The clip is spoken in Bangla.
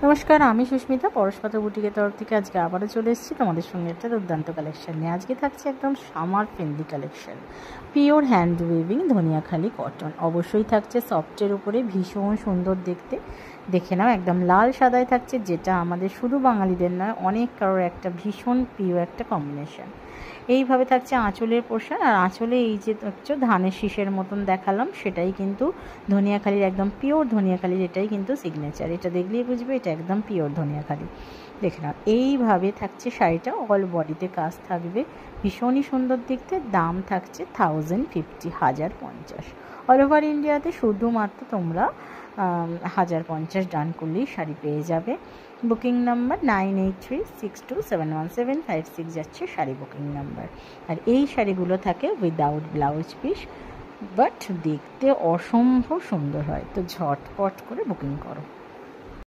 নমস্কার, আমি সুস্মিতা পরশপাতা বুটিকের তরফ থেকে আজকে আবারও চলে এসেছি তোমাদের সঙ্গে একটা দুর্দান্ত কালেকশন নিয়ে। আজকে থাকছে একদম summer friendly collection, pure hand weaving Dhaniakhali cotton. অবশ্যই থাকছে সফটের উপরে, ভীষণ সুন্দর দেখতে। দেখে নাও, একদম লাল সাদায় থাকছে, যেটা আমাদের শুধু বাঙালিদের নয়, অনেক কারোর একটা ভীষণ প্রিয় একটা কম্বিনেশন। এইভাবে থাকছে আঁচলের পোর্শন, আর আঁচলে এই যে হচ্ছে ধানের শীষের মতন দেখালাম, সেটাই কিন্তু ধনিয়াখালির, একদম পিওর ধনিয়াখালির এটাই কিন্তু সিগনেচার। এটা দেখলেই বুঝবে এটা একদম পিওর ধনিয়াখালি। দেখে নাও, এইভাবে থাকছে শাড়িটা, অল বডিতে কাজ থাকবে, ভীষণই সুন্দর দেখতে। দাম থাকছে 1050 অল ওভার ইন্ডিয়াতে শুধুমাত্র তোমরা 1050 ডান করলেই শাড়ি পেয়ে যাবে। বুকিং নাম্বার 9836271756 যাচ্ছে শাড়ি বুকিং নাম্বার। আর এই শাড়িগুলো থাকে উইদাউট ব্লাউজ পিস, বাট দেখতে অসম্ভব সুন্দর হয়। তো ঝটপট করে বুকিং করো।